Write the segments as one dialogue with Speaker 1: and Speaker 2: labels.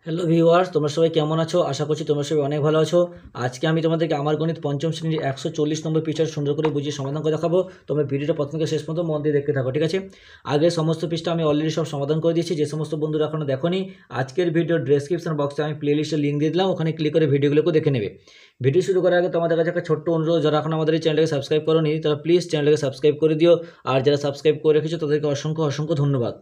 Speaker 1: Hello viewers, তোমরা সবাই কেমন আছো? আশা করছি তোমরা সবাই অনেক ভালো আছো। আজকে আমি তোমাদেরকে আমার গণিত পঞ্চম শ্রেণীর 140 নম্বর পৃষ্ঠাটা সুন্দর করে বুঝিয়ে সমাধান করে দেখাবো। তোমরা ভিডিওটা প্রথম থেকে শেষ পর্যন্ত মন দিয়ে দেখতে থাকো, ঠিক আছে? আগের সমস্ত পৃষ্ঠা আমি অলরেডি সব সমাধান করে দিয়েছি। যে সমস্ত বন্ধুরা এখনো দেখোনি, আজকের ভিডিওর ডেসক্রিপশন বক্সে আমি প্লেলিস্টের লিঙ্ক দিয়ে দিলাম, ওখানে ক্লিক করে ভিডিওগুলোকে দেখে নেবে। ভিডিও শুরু করার আগে তোমাদের কাছে একটা ছোট্ট অনুরোধ, যারা এখন আমাদের এই চ্যানেলটাকে সাবস্ক্রাইব করোনি তারা প্লিজ চ্যানেলটাকে সাবস্ক্রাইব করে দিও, আর যারা সাবস্ক্রাইব করে রেখেছো তাদেরকে অসংখ্য অসংখ্য ধন্যবাদ।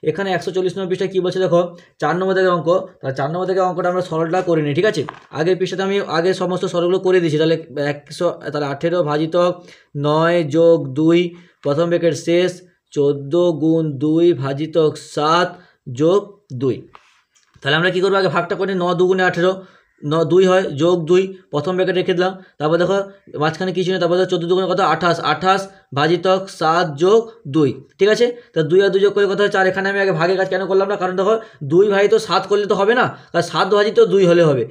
Speaker 1: এখানে 140 নম্বর পৃষ্ঠায় কী বলছে দেখো, 4 নম্বর থেকে অঙ্ক। তাহলে 4 নম্বর থেকে অঙ্কটা আমরা সরলটা করে নিই, ঠিক আছে? আগের পৃষ্ঠাতে আমি আগে সমস্ত সরলগুলো করে দিয়েছি। তাহলে 18 ভাজিতক 9 যোগ 2 প্রথম ব্র্যাকেট শেষ 14 গুণ 2 ভাজিতক 7 যোগ 2। তাহলে আমরা কী করবো, আগে ভাগটা করে 9 দুগুণে 18, 9 2 হয়, যোগ 2 প্রথম ব্র্যাকেট রেখে দিলাম। তারপর দেখো মাঝখানে কিছু নেই, তারপর 14 দুগুণে কত 28, 28 ভাজিতক 7 যোগ 2, ঠিক আছে? তা 2 আর 2 যোগ করে কত হয় 4। এখানে আমি আগে ভাগের কাজ কেন করলাম না, কারণ দেখো 2 ভাজিত 7 করলে তো হবে না, কারণ 7 ভাজিত 2 হলে হবে,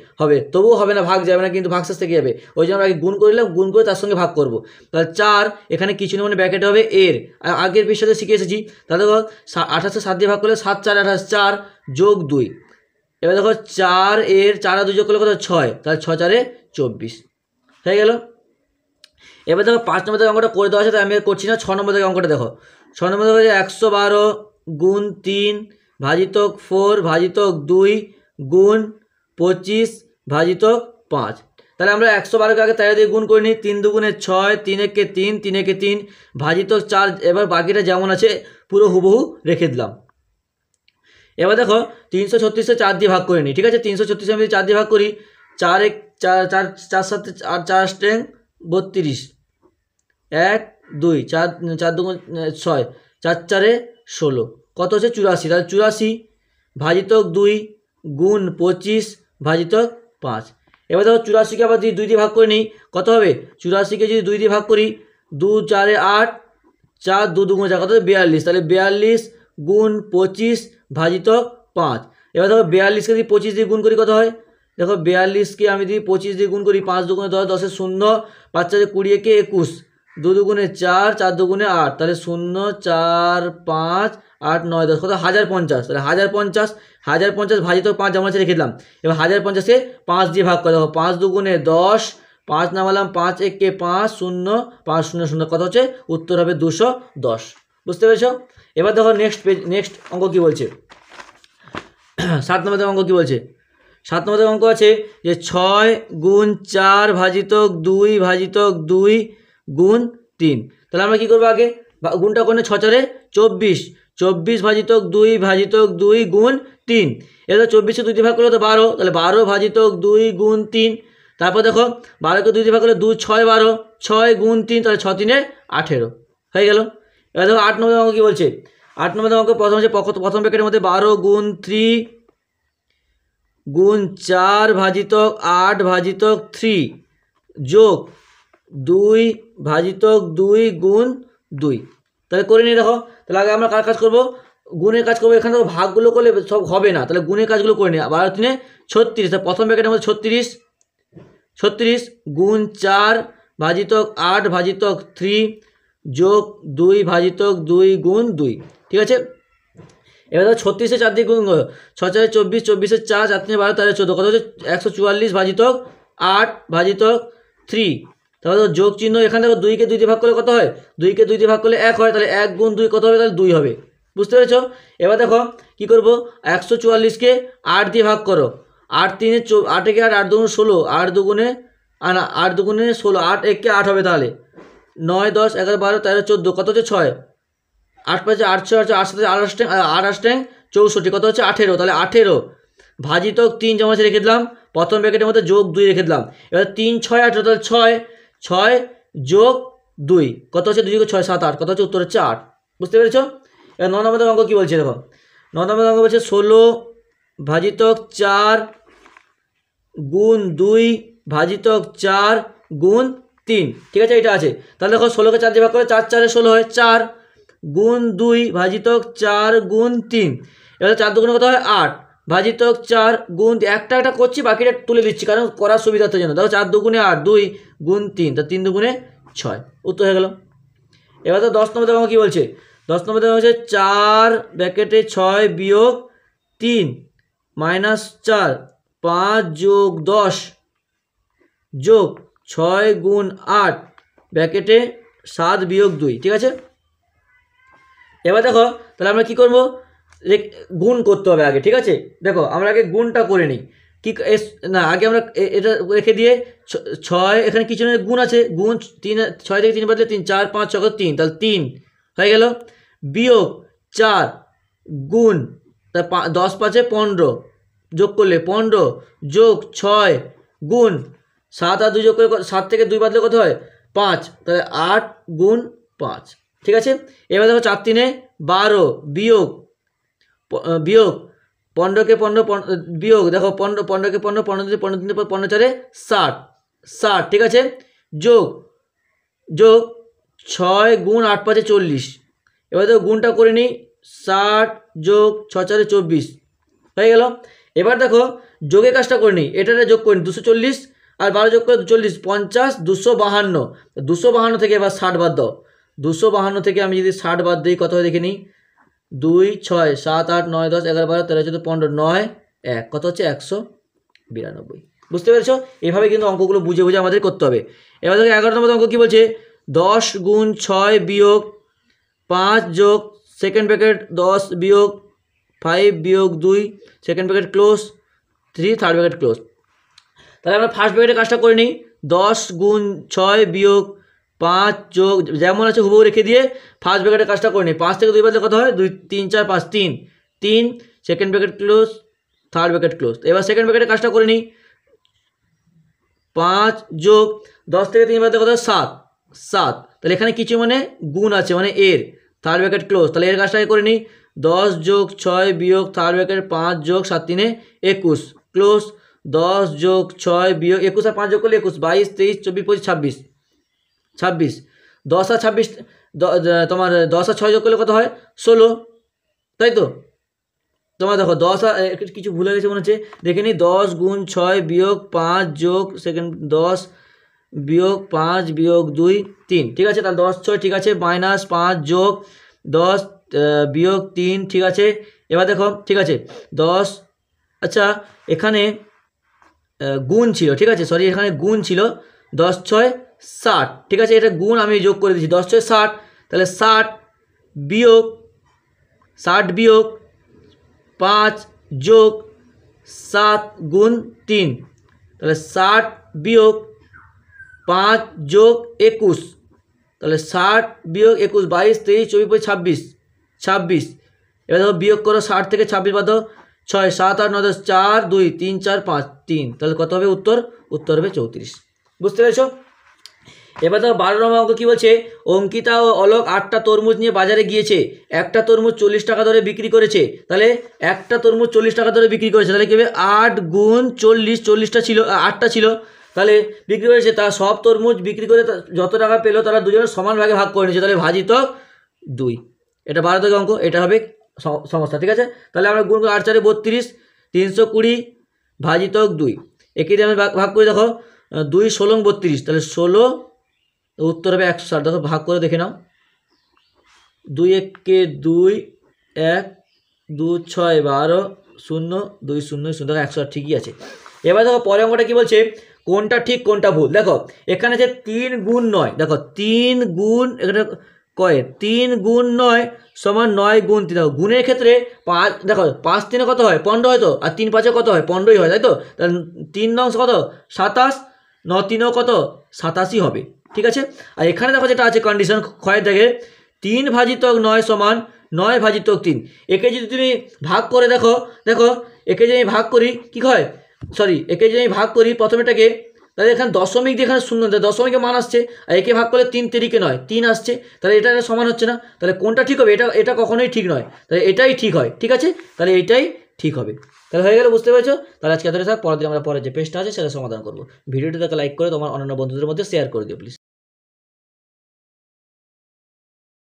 Speaker 1: তবুও হবে না, ভাগ যাবে না, কিন্তু ভাগশেষ থেকে যাবে। ওই জন্য আগে গুণ করলাম, গুণ করে তার সঙ্গে ভাগ করবো। তাহলে 4 এখানে কিছু নেই, মানে ব্র্যাকেট হবে এর, আগের পৃষ্ঠাতে শিখে এসেছি। তাহলে দেখো 28-এ 7 দিয়ে ভাগ করলে 7 4 28, 4 যোগ 2। এবার দেখো 4 এর 4 আর 2 যোগ করলে কত 6, তাহলে 6 4 24 হয়ে গেল। এবার দেখো 5 নম্বর থেকে অঙ্কটা করে দেওয়া আছে, তাই আমি আর করছি না। 6 নম্বর থেকে অঙ্কটা দেখো। 6 নম্বর থেকে 112 গুণ 3 ভাজিতক 4 ভাজিতক 2 গুণ 25 ভাজিতক 5। তাহলে আমরা 112কে আগে তাই দিয়ে গুণ করে নিই। 3 দুগুণে 6, 3 একে 3, 3 একে 3 ভাজিতক 4। এবার বাকিটা যেমন আছে পুরো হুবহু রেখে দিলাম। এবার দেখো 336-এ 4 দিয়ে ভাগ করে নিই, ঠিক আছে? 336 আমি 4 দিয়ে ভাগ করি, 4 1 4 4 4 7 আর 4 8 32, 1 2 4 4 2 6, 4 4 16, কত হচ্ছে 84। তাহলে 84 ভাজিতক 2 গুণ 25 ভাজিতক 5। এবার দেখো 84কে আবার 2 দিয়ে ভাগ করে নিই, কত হবে? 84কে যদি 2 দিয়ে ভাগ করি, 2 4 8, 4 2 2 4 কত 42। তাহলে 42 গুণ 25 ভাজিতক 5। এবার দেখো 42কে যদি 25 দিয়ে গুণ করি কত হয়, দেখো 42কে আমি যদি 25 দিয়ে গুণ করি, 5 দুগুণে 10, 10 0, 5 4 20 একে 21, 2 দুগুণে 4, 4 দুগুণে 8, তাহলে 0 4 5 8 9 10 কত 1050। তাহলে 1050 ভাজিতক 5 যেমন আছে রেখে দিলাম। এবার 1050কে 5 দিয়ে ভাগ করে দেখো, 5 দুগুণে 10, 5 নামালাম 5 একে 5 0 5 0 0, কত হচ্ছে উত্তর হবে 210। বুঝতে পেরেছ? এবার দেখো নেক্সট অঙ্ক কী বলছে। 7 নম্বর অঙ্ক কী বলছে? 7 নম্বর অঙ্ক আছে যে 6 গুণ 4 ভাজিতক 2 ভাজিতক 2 গুণ 3। তাহলে আমরা কী করবো, আগে গুণটা করে 6 4 24, 24 ভাজিতক 2 ভাজিতক 2 গুণ 3। এবার 24কে 2 দিয়ে ভাগ করলে তো 12, তাহলে 12 ভাজিতক 2 গুণ 3। তারপর দেখো 12কে 2 দিয়ে ভাগ করলে 2 6 12, 6 গুণ 3, তাহলে 6 3 18 হয়ে গেল। এবার দেখো 8 নম্বর অঙ্ক কী বলছে। 8 নম্বর অঙ্ক প্রথম হচ্ছে প্রথম ব্র্যাকেটের মধ্যে 12 গুণ 3 গুণ 4 ভাজিতক 8 ভাজিতক 3 যোগ 2 ভাজিতক 2 গুণ 2। তাহলে করে নিয়ে দেখো। তাহলে আগে আমরা কার কাজ করবো, গুণের কাজ করবো। এখানে ভাগগুলো করলে সব হবে না, তাহলে গুণের কাজগুলো করে নিই। 12 3 36, তাহলে প্রথম ব্র্যাকেটের মধ্যে 36 গুণ 4 ভাজিতক 8 ভাজিতক 3 যোগ 2 ভাজিতক 2 গুণ 2, ঠিক আছে? এবার ধরো 36-এ 4 দিয়ে গুণ করো, 6 4 24, 24-এ 4, 4 3 12, তাহলে 14, কত হচ্ছে 144 ভাজিতক 8 ভাজিতক 3। তাহলে দেখো যোগ চিহ্ন, এখানে দেখো 2কে 2 দিয়ে ভাগ করলে কত হয়, 2কে 2 দিয়ে ভাগ করলে 1 হয়, তাহলে 1 গুণ 2 কত হবে, তাহলে 2 হবে। বুঝতে পেরেছ? এবার দেখো কী করবো, 144কে 8 দিয়ে ভাগ করো, 8 3 8 একে 8, 8 দুগুণে 16, 8 দুগুণে 16, 8 একে 8 হবে, তাহলে 9 10 11 12 13 14, কত হচ্ছে 6, 8 5 8 6 8 7 8 64, কত হচ্ছে 18। তাহলে 18 ভাজিতক 3 যেমন আছে রেখে দিলাম, প্রথম ব্র্যাকেটের মধ্যে যোগ 2 রেখে দিলাম। এবার 3 6 18, তাহলে 6 যোগ 2, কত হচ্ছে 2 6 7 8, কত হচ্ছে উত্তর হচ্ছে 8। বুঝতে পেরেছ? এবার 9 নম্বর অঙ্ক কী বলছে দেখো। 9 নম্বর অঙ্ক বলছে 16 ভাজিতক 4 গুণ 2 ভাজিতক 4 গুণ 3, ঠিক আছে? এটা আছে। তাহলে দেখো 16কে 4 দিয়ে ভাগ করে 4 4 16 হয়, 4 গুণ 2 ভাজিতক 4 গুণ 3। এবার 4 দুগুণে কত হয় 8 ভাজিতক 4 গুণ, একটা একটা করছি, বাকিটা তুলে দিচ্ছি কারণ করার সুবিধার্থের জন্য। দেখো 4 দুগুণে 8, 2 গুণ 3, তা 3 দুগুণে 6, উত্তর হয়ে গেল। এবার তো 10 নম্বর দেখো কী বলছে। 10 নম্বর দেখো হচ্ছে 4 ব্র্যাকেটে 6 বিয়োগ 3 -4 5 যোগ 10 যোগ 6 গুণ 8 ব্র্যাকেটে 7 বিয়োগ 2, ঠিক আছে। এবার দেখো তাহলে আমরা কি করব, গুণ করতে হবে আগে, ঠিক আছে। দেখো আমরা আগে গুণটা করে নিই, কি না আগে আমরা এটা রেখে দিয়ে 6 এখানে কিছু না গুণ আছে, গুণ 3 6 থেকে 3 বাদলে 3 4 5 6 3, তাহলে 3 হয়ে গেল, বিয়োগ 4 গুণ তা 10 5 15 যোগ করলে 15 যোগ 6 গুণ 7 আর 2 যোগ করে 7 থেকে 2 বাদলে কত হয় 5, তাহলে 8 গুণ 5, ঠিক আছে। এবার দেখো 4 3 12 বিয়োগ 15কে 15 বিয়োগ দেখো 15কে 15 15 3 15 4 60 60, ঠিক আছে, যোগ 6 গুণ 8 5 40। এবার দেখো গুণটা করে নিই, 60 যোগ 6 4 24 হয়ে গেল। এবার দেখো যোগের কাজটা করে নিই, এটাতে যোগ করে নিই 240 আর 12 যোগ করে 40 50 252, 252 থেকে এবার 60 বাদ দাও, 252 থেকে আমি যদি 60 বাদ দিই কত হয় দেখে নিই, 2 6 7 8 9 10 11 12 13 14 15 9 1, কত হচ্ছে 192। বুঝতে পেরেছো? এভাবে কিন্তু অঙ্কগুলো বুঝে বুঝে আমাদের করতে হবে। এবার দেখো 11 নম্বর অঙ্ক কী বলছে, 10 গুণ 6 বিয়োগ 5 যোগ সেকেন্ড ব্র্যাকেট 10 বিয়োগ 5 বিয়োগ 2 second bracket close 3 third bracket close. তাহলে আমরা ফার্স্ট ব্র্যাকেটের কাজটা করে নিই, 10 গুণ 6 বিয়োগ 5 যোগ যেমন আছে হুবহু রেখে দিয়ে ফার্স্ট ব্র্যাকেটের কাজটা করে নিই, 5 থেকে 2 বাদলে কত হয় 2 3 4 5 3 3 second bracket close third bracket close. এবার সেকেন্ড ব্র্যাকেটের কাজটা করে নিই, 5 যোগ 10 থেকে 3 বাদলে কত হয় 7 7, তাহলে এখানে কিছু মানে গুণ আছে মানে এর, থার্ড ব্র্যাকেট ক্লোজ। তাহলে এর কাজটাকে করে নিই, 10 যোগ 6 বিয়োগ থার্ড ব্র্যাকেট 5 যোগ 7 3 21 ক্লোজ, 10 যোগ 6 বিয়োগ 21 আর 5 যোগ করলে 21 22 23 24 25 26 10 আর 26 তোমার 10 আর 6 যোগ করলে কত হয় 16, তাই তো। তোমার দেখো 10 আর কিছু ভুলে গেছে মনে হচ্ছে, দেখে নিই 10 গুণ 6 বিয়োগ 5 যোগ সেকেন্ড 10 বিয়োগ 5 বিয়োগ 2 3, ঠিক আছে। তাহলে 10 6 ঠিক আছে, -5 যোগ 10 বিয়োগ 3, ঠিক আছে। এবার দেখো ঠিক আছে 10, আচ্ছা এখানে গুণ ছিল, ঠিক আছে, সরি এখানে গুণ ছিল 10 6 60, ঠিক আছে, এটা গুণ আমি যোগ করে দিচ্ছি 10 6 60, তাহলে 60 বিয়োগ 5 যোগ 7 গুণ 3, তাহলে 60 বিয়োগ 5 যোগ 21, তাহলে 60 বিয়োগ 21 22 23 24 25 26। এবার দেখো বিয়োগ করো 60 থেকে 26 বাদ দাও, 6 7 8 9 10 4 2 3 4 5 3, তাহলে কত হবে উত্তর হবে 34। বুঝতে পেরেছো? এবার দেখো 12 নম্বর অঙ্ক কী বলছে, অঙ্কিতা ও অলোক 8টা তরমুজ নিয়ে বাজারে গিয়েছে, একটা তরমুজ 40 টাকা দরে বিক্রি করেছে, তাহলে একটা তরমুজ 40 টাকা দরে বিক্রি করেছে, তাহলে কী হবে 8 গুণ 40, 40টা ছিল 8টা ছিল, তাহলে বিক্রি করেছে, তার সব তরমুজ বিক্রি করে যত টাকা পেলো তারা দুজনে সমান ভাগে ভাগ করে নিয়েছে, তাহলে ভাজিত 2। এটা 12 থেকে অঙ্ক, এটা হবে সমস্যা, ঠিক আছে। তাহলে আমরা গুণ 8 4 32 320 ভাজিত 2, একে দিয়ে আমি ভাগ করে দেখো 2 16 32, তাহলে 16, উত্তর হবে 160। দেখো ভাগ করে দেখে নাও, 2 1 2 1 2 6 12 0 2 0 0, দেখো 160 ঠিকই আছে। এবার দেখো পরের অঙ্কটা কী বলছে, কোনটা ঠিক কোনটা ভুল। দেখো এখানে যে 3 গুণ 9, দেখো 3 গুণ এখানে কয় 3 গুণ 9 সমান 9 গুণ 3, দেখো গুণের ক্ষেত্রে 5, দেখো 5 3 কত হয় 15 হয় তো, আর 3 5 কত হয় 15ই হয়, তাই তো। তাহলে 3 9 কত 27, 9 3 কত 87 হবে, ঠিক আছে। আর এখানে দেখো যেটা আছে কন্ডিশন ক্ষয়ের দেখে 3 ভাজিত 9 সমান 9 ভাজিত 3, একে যদি তুমি ভাগ করে দেখো, একে যদি আমি ভাগ করি কী হয়, সরি একে যদি আমি ভাগ করি প্রথমেটাকে, তাহলে এখানে দশমিক দিয়ে এখানে শূন্য, দশমিকে মান আসছে, আর একে ভাগ করলে 3 3 9 3 আসছে, তাহলে এটা সমান হচ্ছে না, তাহলে কোনটা ঠিক হবে, এটা কখনোই ঠিক নয়, তাহলে এটাই ঠিক হয়, ঠিক আছে, তাহলে এটাই ঠিক হবে। তাহলে হয়ে গেল, বুঝতে পেরেছো? তাহলে আজকে এতটাই থাক, পরের দিন আমরা পরের যে পেজটা আছে সেটা সমাধান করবো। ভিডিওটি দেখে লাইক করে তোমার অন্যান্য বন্ধুদের মধ্যে শেয়ার করে দিও প্লিজ।